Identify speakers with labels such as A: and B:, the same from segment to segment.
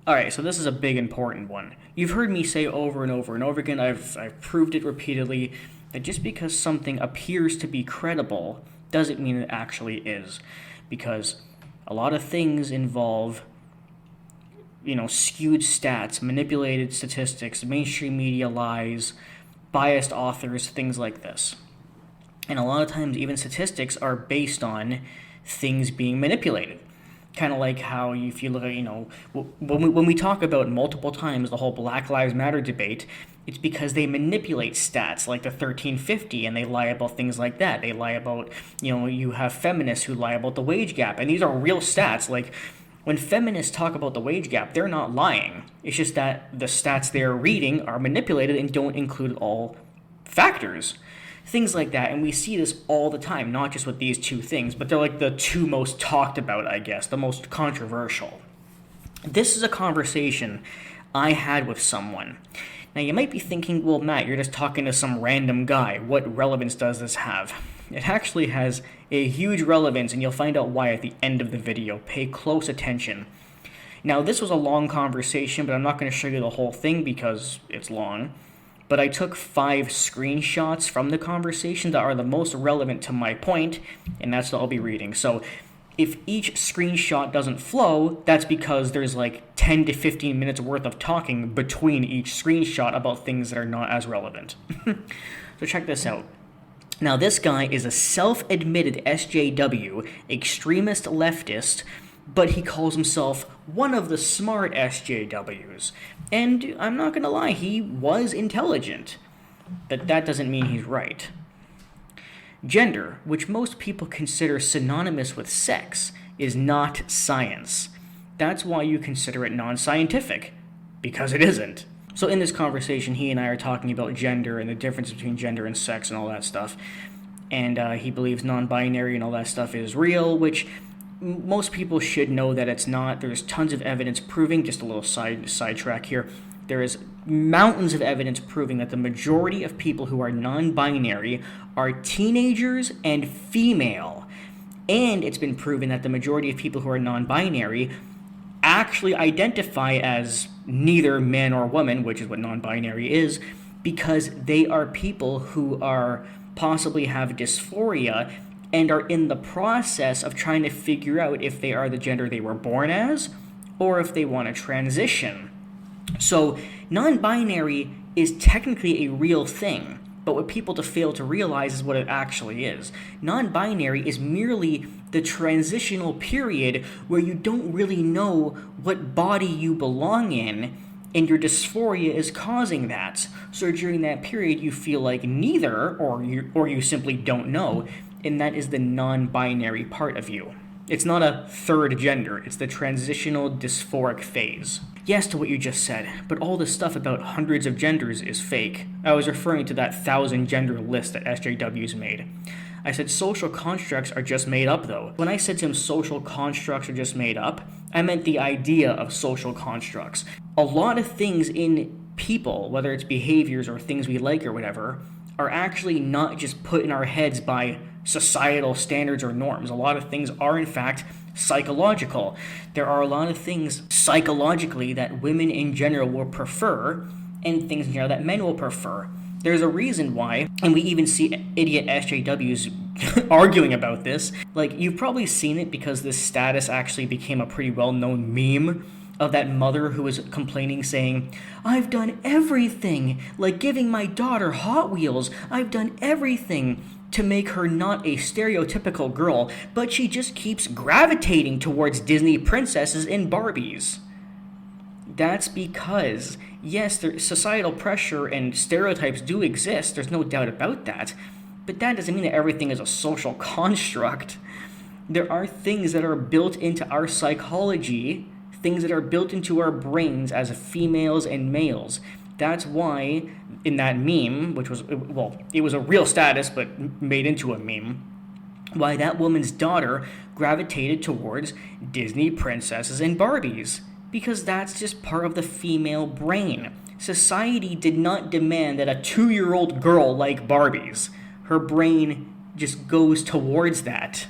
A: Alright, so this is a big important one. You've heard me say over and over and over again, I've proved it repeatedly, that just because something appears to be credible doesn't mean it actually is. Because a lot of things involve, skewed stats, manipulated statistics, mainstream media lies, biased authors, things like this. And a lot of times, even statistics are based on things being manipulated. Kind of like how, if you look at, when we talk about multiple times the whole Black Lives Matter debate, it's because they manipulate stats like the 1350, and they lie about things like that. They lie about, you have feminists who lie about the wage gap, and these are real stats. Like, when feminists talk about the wage gap, they're not lying. It's just that the stats they're reading are manipulated and don't include all factors. Things like that, and we see this all the time, not just with these two things, but they're like the two most talked about, I guess, the most controversial. This is a conversation I had with someone. Now, you might be thinking, well, Matt, you're just talking to some random guy. What relevance does this have? It actually has a huge relevance, and you'll find out why at the end of the video. Pay close attention. Now, this was a long conversation, but I'm not going to show you the whole thing because it's long. But I took 5 screenshots from the conversation that are the most relevant to my point, and that's what I'll be reading. So if each screenshot doesn't flow, that's because there's like 10 to 15 minutes worth of talking between each screenshot about things that are not as relevant. So check this out. Now, this guy is a self-admitted SJW, extremist leftist, but he calls himself one of the smart SJWs. And I'm not gonna lie, he was intelligent. But that doesn't mean he's right. Gender, which most people consider synonymous with sex, is not science. That's why you consider it non-scientific, because it isn't. So in this conversation, he and I are talking about gender and the difference between gender and sex and all that stuff. And he believes non-binary and all that stuff is real, which most people should know that it's not. There's tons of evidence proving, just a little sidetrack here, there is mountains of evidence proving that the majority of people who are non-binary are teenagers and female. And it's been proven that the majority of people who are non-binary actually identify as neither man or woman, which is what non-binary is, because they are people who are possibly have dysphoria and are in the process of trying to figure out if they are the gender they were born as or if they want to transition. So non-binary is technically a real thing, but what people fail to realize is what it actually is. Non-binary is merely the transitional period where you don't really know what body you belong in, and your dysphoria is causing that. So during that period, you feel like neither, or you simply don't know, and that is the non-binary part of you. It's not a third gender, it's the transitional dysphoric phase. Yes to what you just said, but all this stuff about hundreds of genders is fake. I was referring to that 1,000 gender list that SJWs made. I said social constructs are just made up, though. When I said to him social constructs are just made up, I meant the idea of social constructs. A lot of things in people, whether it's behaviors or things we like or whatever, are actually not just put in our heads by societal standards or norms. A lot of things are, in fact, psychological. There are a lot of things psychologically that women in general will prefer, and things in general that men will prefer. There's a reason why, and we even see idiot SJWs arguing about this. Like, you've probably seen it because this status actually became a pretty well-known meme of that mother who was complaining, saying, "I've done everything, like giving my daughter Hot Wheels. I've done everything to make her not a stereotypical girl, but she just keeps gravitating towards Disney princesses and Barbies." That's because, yes, societal pressure and stereotypes do exist, there's no doubt about that, but that doesn't mean that everything is a social construct. There are things that are built into our psychology, things that are built into our brains as females and males. That's why, in that meme, which was, well, it was a real status, but made into a meme, why that woman's daughter gravitated towards Disney princesses and Barbies. Because that's just part of the female brain. Society did not demand that a 2-year-old girl like Barbies. Her brain just goes towards that.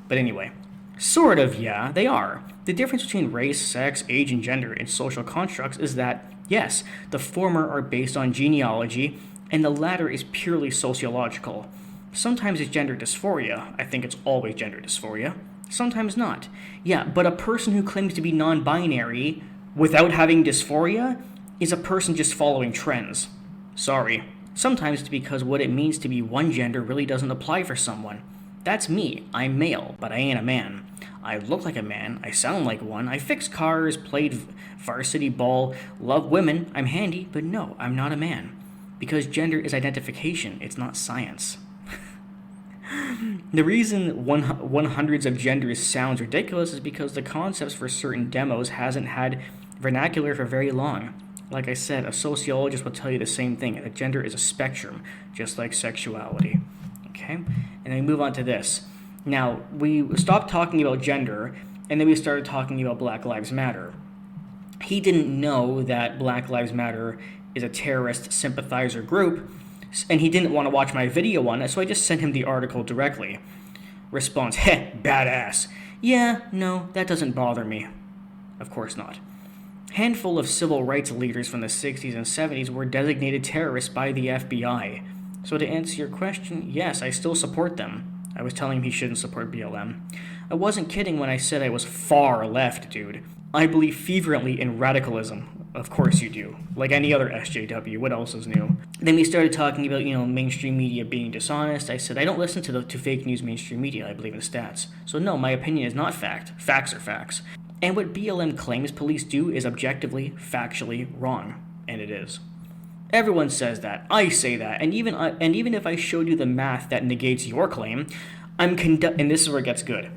A: But anyway, Sort of, yeah, they are. The difference between race, sex, age, and gender in social constructs is that, yes, the former are based on genealogy, and the latter is purely sociological. Sometimes it's gender dysphoria. I think it's always gender dysphoria. Sometimes not. Yeah, but a person who claims to be non binary without having dysphoria is a person just following trends. Sorry. Sometimes it's because what it means to be one gender really doesn't apply for someone. That's me. I'm male, but I ain't a man. I look like a man, I sound like one, I fix cars, played varsity ball, love women, I'm handy, but no, I'm not a man. Because gender is identification, it's not science. The reason hundreds of genders sounds ridiculous is because the concepts for certain demos hasn't had vernacular for very long. Like I said, a sociologist will tell you the same thing, that gender is a spectrum, just like sexuality. Okay? And then we move on to this. Now, we stopped talking about gender, and then we started talking about Black Lives Matter. He didn't know that Black Lives Matter is a terrorist sympathizer group, and he didn't want to watch my video on it, so I just sent him the article directly. Response, heh, badass. Yeah, no, that doesn't bother me. Of course not. Handful of civil rights leaders from the 60s and 70s were designated terrorists by the FBI. So to answer your question, yes, I still support them. I was telling him he shouldn't support BLM. I wasn't kidding when I said I was far left, dude. I believe fervently in radicalism. Of course you do. Like any other SJW, what else is new? Then we started talking about, mainstream media being dishonest. I said, I don't listen to fake news mainstream media. I believe in stats. So no, my opinion is not fact. Facts are facts. And what BLM claims police do is objectively, factually wrong. And it is. Everyone says that. I say that. And even if I showed you the math that negates your claim, and this is where it gets good.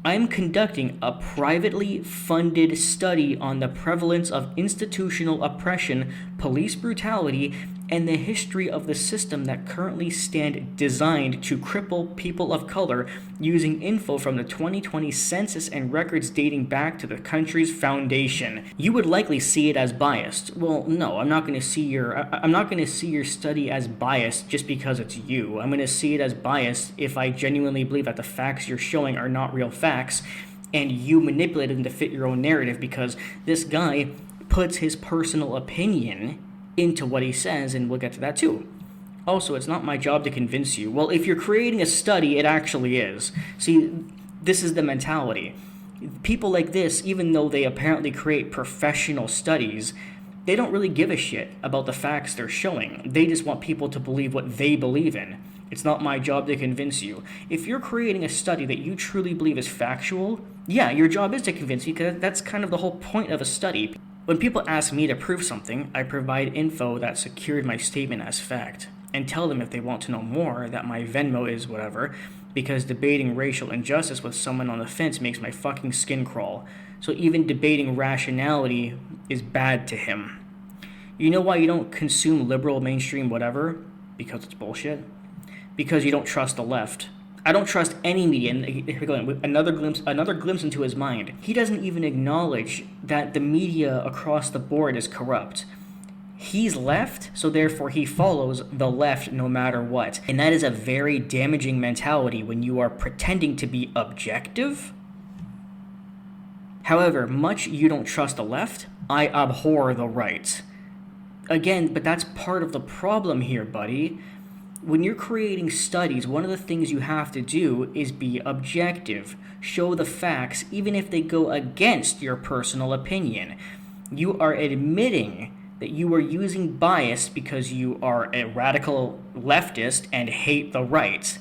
A: I'm conducting a privately funded study on the prevalence of institutional oppression, police brutality, and the history of the system that currently stand designed to cripple people of color using info from the 2020 census and records dating back to the country's foundation. You would likely see it as biased. Well, no, I'm not going to see your study as biased just because it's you. I'm going to see it as biased if I genuinely believe that the facts you're showing are not real facts and you manipulate them to fit your own narrative because this guy puts his personal opinion into what he says, and we'll get to that too. Also, it's not my job to convince you. Well, if you're creating a study, it actually is. See, this is the mentality. People like this, even though they apparently create professional studies, they don't really give a shit about the facts they're showing. They just want people to believe what they believe in. It's not my job to convince you. If you're creating a study that you truly believe is factual, yeah, your job is to convince you, because that's kind of the whole point of a study. When people ask me to prove something, I provide info that secured my statement as fact, and tell them if they want to know more that my Venmo is whatever, because debating racial injustice with someone on the fence makes my fucking skin crawl. So even debating rationality is bad to him. You know why you don't consume liberal mainstream whatever? Because it's bullshit. Because you don't trust the left. I don't trust any media. And another glimpse into his mind. He doesn't even acknowledge that the media across the board is corrupt. He's left, so therefore he follows the left no matter what. And that is a very damaging mentality when you are pretending to be objective. However, much you don't trust the left, I abhor the right. Again, but that's part of the problem here, buddy. When you're creating studies, one of the things you have to do is be objective. Show the facts, even if they go against your personal opinion. You are admitting that you are using bias because you are a radical leftist and hate the right.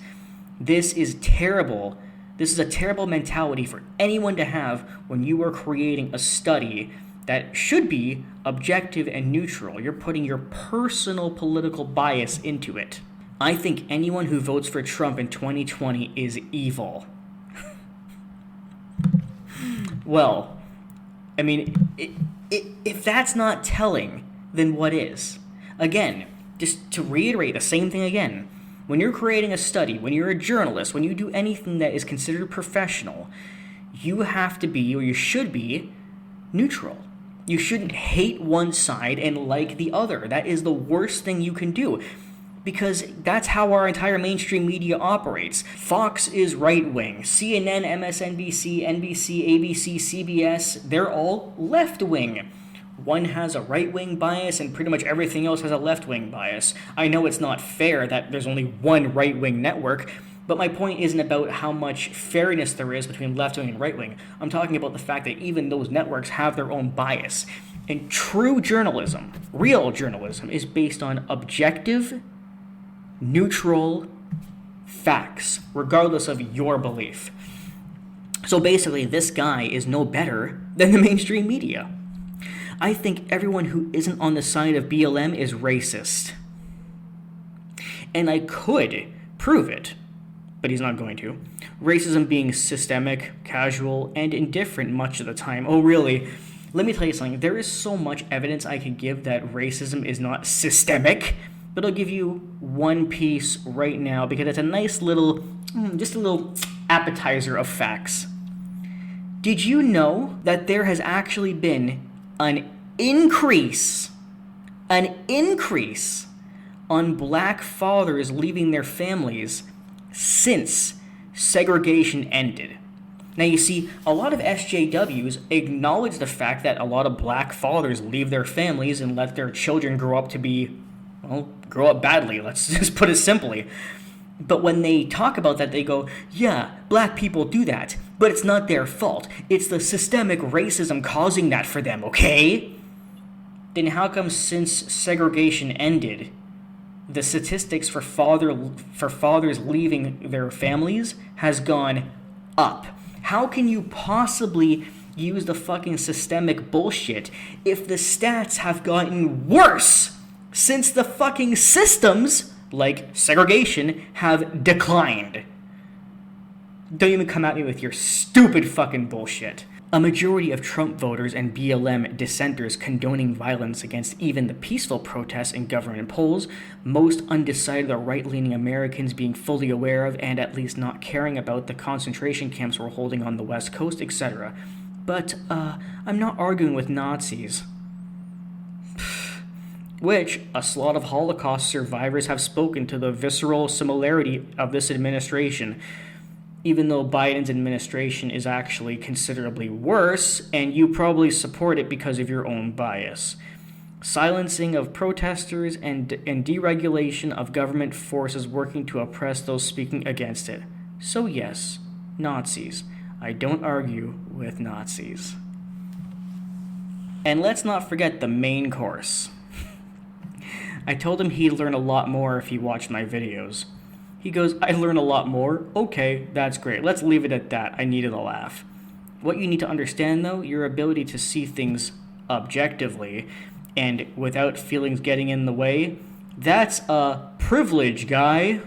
A: This is terrible. This is a terrible mentality for anyone to have when you are creating a study that should be objective and neutral. You're putting your personal political bias into it. I think anyone who votes for Trump in 2020 is evil. Well, I mean, if that's not telling, then what is? Again, just to reiterate the same thing again, when you're creating a study, when you're a journalist, when you do anything that is considered professional, you have to be, or you should be, neutral. You shouldn't hate one side and like the other. That is the worst thing you can do. because that's how our entire mainstream media operates. Fox is right-wing. CNN, MSNBC, NBC, ABC, CBS, they're all left-wing. One has a right-wing bias and pretty much everything else has a left-wing bias. I know it's not fair that there's only one right-wing network, but my point isn't about how much fairness there is between left-wing and right-wing. I'm talking about the fact that even those networks have their own bias. And true journalism, real journalism, is based on objective, neutral facts, regardless of your belief. So basically, this guy is no better than the mainstream media. I think everyone who isn't on the side of BLM is racist. And I could prove it, but he's not going to. Racism being systemic, casual, and indifferent much of the time. Oh, really? Let me tell you something. There is so much evidence I could give that racism is not systemic, but I'll give you one piece right now because it's a nice little, just a little appetizer of facts. Did you know that there has actually been an increase on black fathers leaving their families since segregation ended? Now, you see, a lot of SJWs acknowledge the fact that a lot of black fathers leave their families and let their children grow up to be, well, grow up badly, let's just put it simply. But when they talk about that, they go, yeah, black people do that, but it's not their fault. It's the systemic racism causing that for them, okay? Then how come since segregation ended, the statistics for fathers leaving their families has gone up? How can you possibly use the fucking systemic bullshit if the stats have gotten worse since the fucking systems, like segregation, have declined? Don't even come at me with your stupid fucking bullshit. A majority of Trump voters and BLM dissenters condoning violence against even the peaceful protests in government polls, most undecided or right-leaning Americans being fully aware of and at least not caring about the concentration camps we're holding on the West Coast, etc. But, I'm not arguing with Nazis. Which, a lot of Holocaust survivors have spoken to the visceral similarity of this administration, even though Biden's administration is actually considerably worse, and you probably support it because of your own bias. Silencing of protesters and deregulation of government forces working to oppress those speaking against it. So yes, Nazis. I don't argue with Nazis. And let's not forget the main course. I told him he'd learn a lot more if he watched my videos. He goes, I learn a lot more? Okay, that's great. Let's leave it at that. I needed a laugh. What you need to understand, though, your ability to see things objectively and without feelings getting in the way, that's a privilege, guy.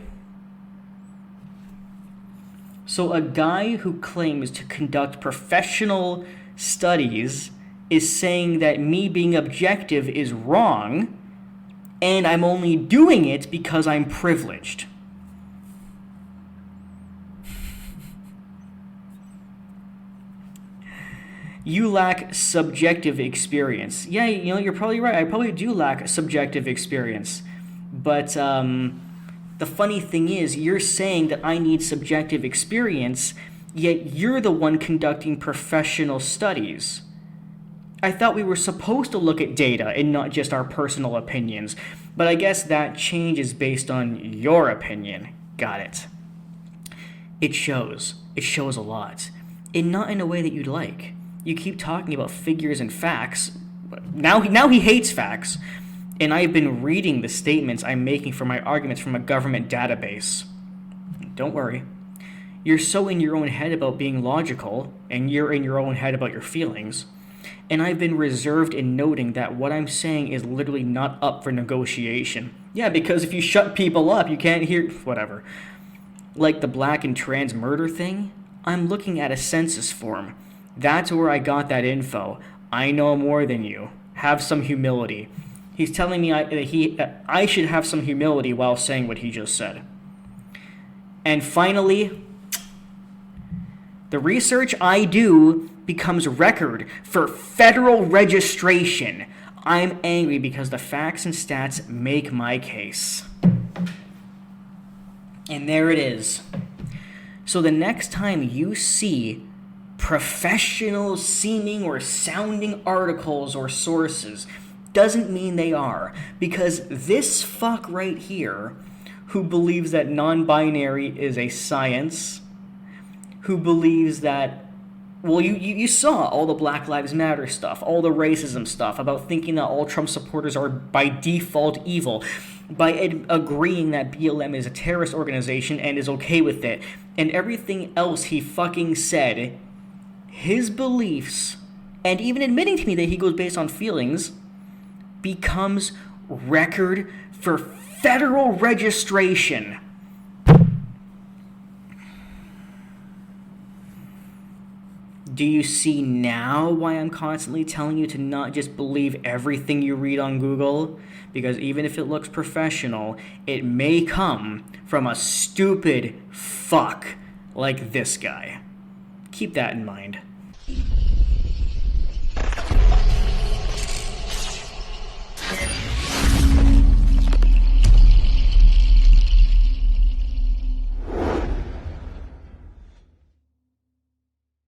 A: So a guy who claims to conduct professional studies is saying that me being objective is wrong, and I'm only doing it because I'm privileged. You lack subjective experience. Yeah, you're probably right. I probably do lack subjective experience. But the funny thing is, you're saying that I need subjective experience, yet you're the one conducting professional studies. I thought we were supposed to look at data and not just our personal opinions. But I guess that changes based on your opinion. Got it. It shows. It shows a lot. And not in a way that you'd like. You keep talking about figures and facts. Now he hates facts. And I've been reading the statements I'm making for my arguments from a government database. Don't worry. You're so in your own head about being logical, and you're in your own head about your feelings. And I've been reserved in noting that what I'm saying is literally not up for negotiation. Yeah, because if you shut people up, you can't hear... whatever. Like the black and trans murder thing, I'm looking at a census form. That's where I got that info. I know more than you. Have some humility. He's telling me I should have some humility while saying what he just said. And finally, the research I do becomes record for federal registration. I'm angry because the facts and stats make my case. And there it is. So the next time you see professional seeming or sounding articles or sources, doesn't mean they are. Because this fuck right here, who believes that non-binary is a science, who believes that, well, you saw all the Black Lives Matter stuff, all the racism stuff about thinking that all Trump supporters are by default evil, by agreeing that BLM is a terrorist organization and is okay with it, and everything else he fucking said, his beliefs, and even admitting to me that he goes based on feelings, becomes record for federal registration. Do you see now why I'm constantly telling you to not just believe everything you read on Google? Because even if it looks professional, it may come from a stupid fuck like this guy. Keep that in mind.